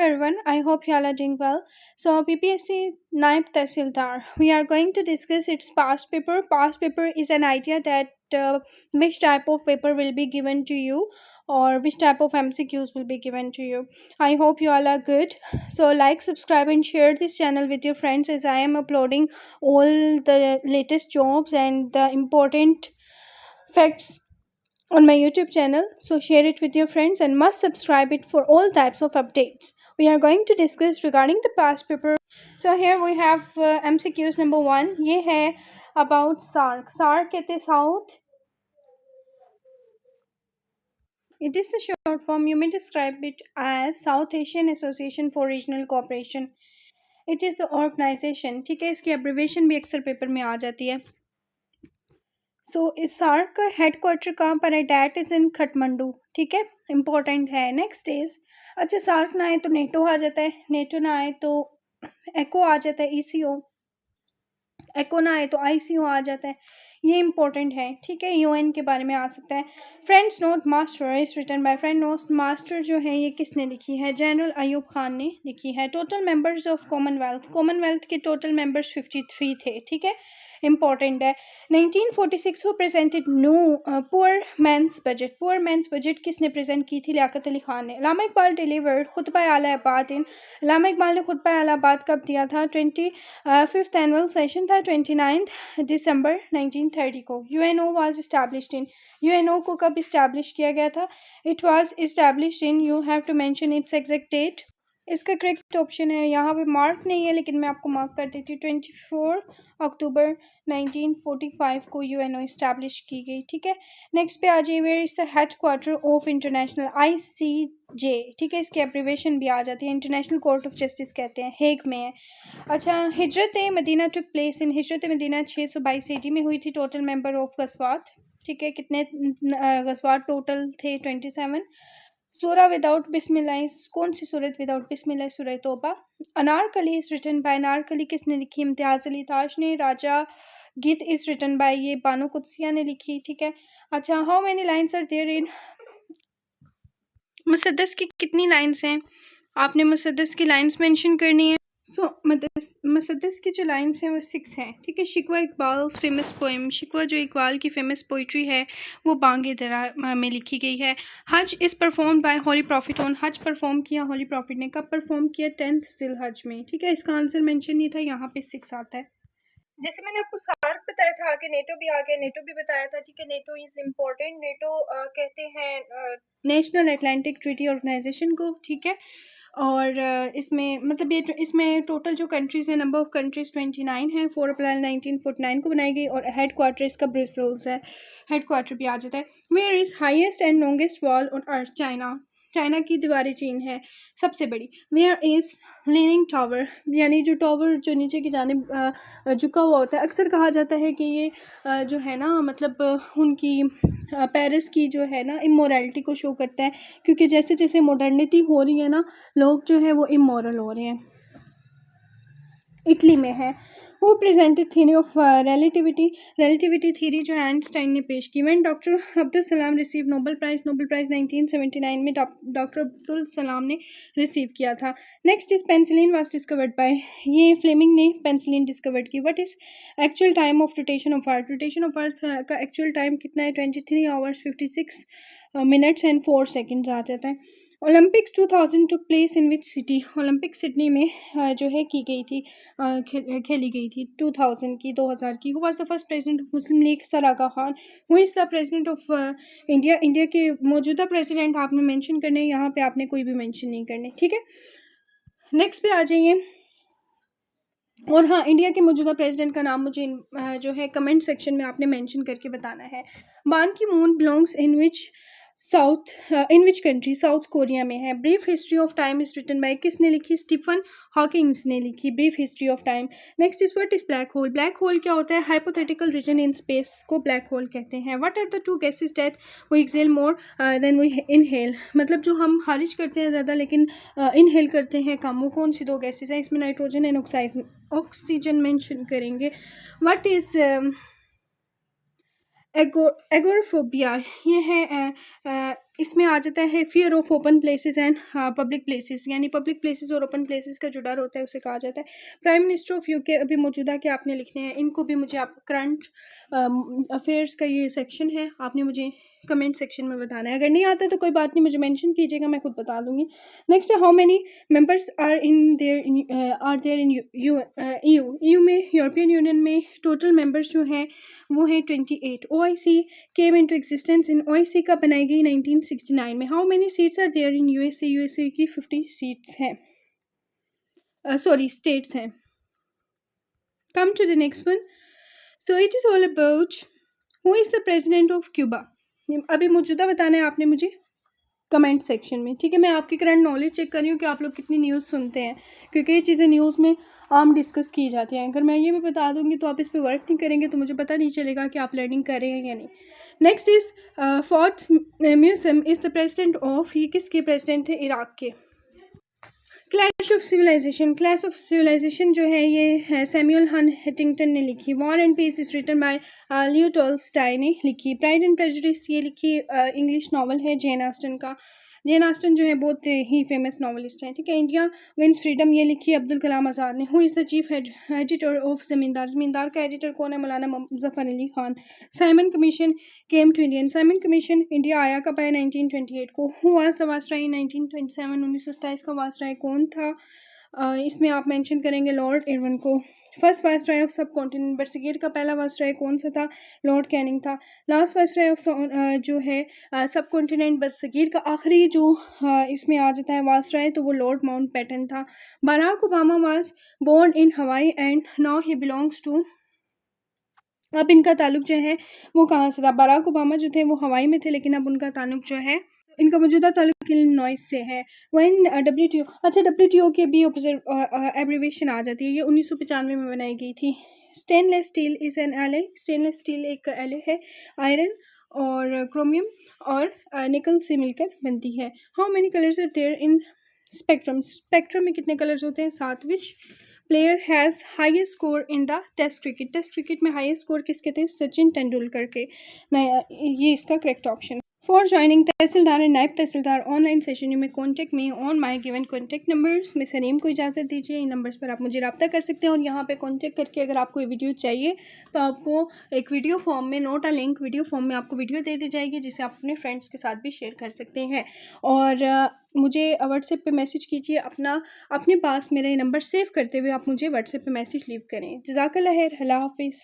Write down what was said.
everyone, I hope you all are doing well. So, PPSC Naib Tahsildar, we are going to discuss its past paper. Past paper is an idea that which type of paper will be given to you or which type of MCQs will be given to you. I hope you all are good. So, like, subscribe, and share this channel with your friends as I am uploading all the latest jobs and the important facts on my YouTube channel. So share it with your friends and must subscribe it for all types of updates. We are going to discuss regarding the past paper. So here we have MCQs number 1. ये है about SARC. SARC कहते हैं South. It is the short form. You may describe it as South Asian Association for Regional Cooperation. It is the organization. ठीक है, इसकी abbreviation भी अक्सर paper में आ जाती है. सो इस सार्क का हेड क्वार्टर कहाँ पर है? That is in Kathmandu. ठीक है, इंपॉर्टेंट है. नेक्स्ट इज, अच्छा सार्क ना आए तो नेटो आ जाता है, नेटो ना आए तो एको आ जाता है, ईसीओ. एको ना आए तो आईसीओ आ जाता है. ये इंपॉर्टेंट है. ठीक है, यूएन के बारे में आ सकता है. Friends note master is written by friend note master जो है ये किसने लिखी है? जनरल अयूब खान ने लिखी है. टोटल मेंबर्स ऑफ कॉमनवेल्थ के टोटल मेंबर्स 53 थे. ठीक है, इंपॉर्टेंट है. 1946 who presented new poor men's budget किसने प्रेजेंट की थी? लियाकत अली खान ने. अल्लामा इकबाल डिलीवर्ड खुतबा आला आबाद इन. अल्लामा इकबाल ने खुतबा आला आबाद कब दिया था? 25th एनुअल सेशन था 29 दिसंबर 1930 को. UNO was established in. UNO को कब इस्टेब्लिश किया गया था? It was established in, you have to mention its exact date. इसका करेक्ट ऑप्शन है, यहाँ पे मार्क नहीं है लेकिन मैं आपको मार्क कर देती हूँ. 24 अक्टूबर 1945 को यूएनओ इस्टेब्लिश की गई. ठीक है, नेक्स्ट पे आ जाइए. Where is the headquarter of international ICJ. ठीक है, इसकी एब्रीवेशन भी आ जाती है, इंटरनेशनल कोर्ट ऑफ जस्टिस कहते हैं, हेग में है. अच्छा, हिजरत मदीना टुक प्लेस इन. हिजरत मदीना 622 AD में हुई थी. टोटल मेंबर ऑफ गजवात. ठीक है, कितने गजवात टोटल थे? 27. सूरा विदाउट बिस्मिल्लाह, कौन सी सूरत विदाउट बिस्मिल्लाह? सूरह तौबा. Anarkali is written by, Anarkali किसने लिखी? इम्तियाज़ अली ताश ने. राजा गीत इज रिटन बाय, ये बानो कुदसिया ने लिखी. ठीक है, अच्छा, how many lines are there in मुसद्दस की? कितनी लाइन्स हैं? आपने मुसद्दस की लाइन्स मेंशन करनी है. सो मुसद्दस की जो लाइन्स हैं वो 6 हैं. ठीक है, शिकवा इकबाल फेमस पोएम. शिकवा जो इकबाल की फेमस पोइट्री है वो बांगे दरा में लिखी गई है. हज is perform by holy prophet on. हज परफॉर्म किया होली प्रॉफिट ने. कब परफॉर्म किया? 10th जिलहज में. ठीक है, इसका आंसर मेंशन नहीं था, यहाँ पे 6 आता है. जैसे मैंने आपको सार्क बताया था, आगे नेटो भी आ गया, नेटो भी बताया था. ठीक है, नेटो इज़ इम्पोर्टेंट. नेटो कहते हैं नेशनल एटलांटिक ट्रीटी ऑर्गेनाइजेशन को. ठीक है, और इसमें मतलब ये इसमें टोटल जो कंट्रीज़ हैं, नंबर ऑफ़ कंट्रीज़ 29 हैं. 4 अप्रैल 1949 को बनाई गई और हेड क्वार्टर इसका ब्रसेल्स है. हेड क्वार्टर भी आ जाता है. Where is highest and longest wall on earth? China. China की दीवारी चीन है सबसे बड़ी. वेयर इज़ लीनिंग टावर, यानी जो टावर जो नीचे की जानिब झुका हुआ होता है. अक्सर कहा जाता है कि ये जो है ना, मतलब उनकी पेरिस की जो है ना इमोरलिटी को शो करता है, क्योंकि जैसे जैसे मॉडर्निटी हो रही है ना, लोग जो है वो इमोरल हो रहे हैं. इटली में है. Who presented theory of relativity theory जो आइंस्टाइन ने पेश की. When doctor Abdul Salam receive Nobel prize 1979 में डॉक्टर अब्दुल सलाम ने रिसीव किया था. Next is penicillin was discovered by, ये फ्लेमिंग ने पेंसिलिन डिस्कवर्ड की. What is actual time of rotation of earth? Rotation of earth का एक्चुअल टाइम कितना है? 23 आवर्स 56 मिनट्स एंड 4 सेकेंड्स आ जाता है. Olympics 2000 took place in which city? Olympic Sydney में जो है की गई थी, खेली गई थी 2000 की, 2000 की. Who was the first president of Muslim League? Sir Aga Khan. Who is the president of India? India के मौजूदा प्रेसिडेंट आपने मेंशन करने, यहाँ पे आपने कोई भी मेंशन नहीं करने. ठीक है, नेक्स्ट पे आ जाइए. और हाँ, इंडिया के मौजूदा प्रेसिडेंट का नाम मुझे जो है कमेंट सेक्शन में आपने मेंशन करके बताना है. Ban Ki moon belongs in which country? South Korea में है. Brief history of time is written by, किसने लिखी? स्टीफन हॉकिंग्स ने लिखी brief history of time. Next is what is black hole? Black hole क्या होता है? हाइपोथेटिकल रीजन इन स्पेस को ब्लैक होल कहते हैं. What are the 2 gases that we exhale more than we inhale? मतलब जो हम खारिज करते हैं ज़्यादा लेकिन इनहेल करते हैं कम, वो कौन सी 2 गैसेज हैं? इसमें नाइट्रोजन एंड ऑक्सीजन मेंशन करेंगे. What is agoraphobia? ये है इसमें आ जाता है fear of open places and public places, यानी पब्लिक प्लेसेस और ओपन प्लेसेस का जो डर होता है उसे कहा जाता है। प्राइम मिनिस्टर ऑफ यूके अभी मौजूदा के आपने लिखने हैं, इनको भी मुझे आप करंट अफेयर्स का ये सेक्शन है, आपने मुझे कमेंट सेक्शन में बताना है। अगर नहीं आता तो कोई बात नहीं, मुझे मेंशन कीजिएगा, मैं खुद बता दूंगी। नेक्स्ट है how many members are there in EU में, यूरोपियन यूनियन में टोटल मेंबर्स जो हैं वो हैं 28। OIC came into existence in OIC कब बनाई गई? 1969 में। How many seats are there in USA की 50 सीट्स हैं, सॉरी स्टेट्स हैं। Come to the next one, so it is all about who is the president of Cuba. अभी मौजूदा बताना है आपने मुझे कमेंट सेक्शन में, ठीक है। मैं आपकी करंट नॉलेज चेक कर रही हूँ कि आप लोग कितनी न्यूज़ सुनते हैं, क्योंकि ये चीज़ें न्यूज़ में आम डिस्कस की जाती हैं। अगर मैं ये भी बता दूँगी तो आप इस पे वर्क नहीं करेंगे तो मुझे पता नहीं चलेगा कि आप लर्निंग कर रहे हैं या नहीं। Next is fourth museum is the president of, ये किसके प्रेसिडेंट थे? इराक के। Clash of civilisation, clash of civilisation जो है ये है सैमुअल हंटिंगटन ने लिखी। War and peace is written by Leo Tolstoy ने लिखी। प्राइड एंड प्रेजुडिस ये लिखी इंग्लिश नावल है जेन ऑस्टन का। जेन ऑस्टन जो है बहुत ही फेमस नावलिस्ट है, ठीक है। इंडिया विंस फ्रीडम ये लिखी अब्दुल कलाम आज़ाद ने। Who is the chief editor of Zamindar, Zamindar का एडिटर कौन है? Maulana Muzaffar Ali Khan. Simon Commission came to Indian, Simon Commission India आया कब आया? 1928 को। Who was the viceroy in 1927, 1927 का वासराय कौन था? इसमें आप मेंशन करेंगे लॉर्ड इरविन को। फर्स्ट वाइसराय ऑफ सब कॉन्टिनेंट, बरसगीर का पहला वाइसराय कौन सा था? लॉर्ड कैनिंग था। लास्ट वाइसराय ऑफ जो है सब कॉन्टिनेंट बरसगीर का आखिरी जो इसमें आ जाता है वाइसराय तो वो लॉर्ड माउंटबेटन था। Barack Obama was born in Hawaii and now he belongs to, अब इनका ताल्लुक जो है वो कहाँ से था? बराक ओबामा जो थे वो हवाई में थे, लेकिन अब उनका ताल्लुक जो है, इनका मौजूदा ताल्लुक इलिनॉइस से है। व्हेन WTO, अच्छा WTO के भी एब्रीवेशन आ जाती है, ये 1995 में बनाई गई थी। स्टेनलेस स्टील इज़ एन एले, स्टेनलेस स्टील एक एले है, आयरन और क्रोमियम और निकल से मिलकर बनती है। How many colours are there in spectrum, spectrum में कितने कलर्स होते हैं? 7। Which player has highest score in the test cricket, test cricket में हाईएस्ट स्कोर किसके थे? सचिन तेंदुलकर के। ये इसका correct option. For joining tehsildar and naib tehsildar online session you may contact me on my given contact numbers. Miss Harim को इजाज़त दीजिए, इन नंबर्स पर आप मुझे रब्ता कर सकते हैं और यहाँ पे कॉन्टेक्ट करके अगर आपको ये वीडियो चाहिए तो आपको एक वीडियो फॉर्म में, note a link, video form में आपको वीडियो दे दी जाएगी जिसे आप अपने फ्रेंड्स के साथ भी शेयर कर सकते हैं। और मुझे व्हाट्सएप पे मैसेज कीजिए, अपने पास मेरा ये नंबर सेव करते हुए आप मुझे व्हाट्सएप पे मैसेज लीव करें। जज़ाकल्लाह खैर, अल्लाह हाफिज़।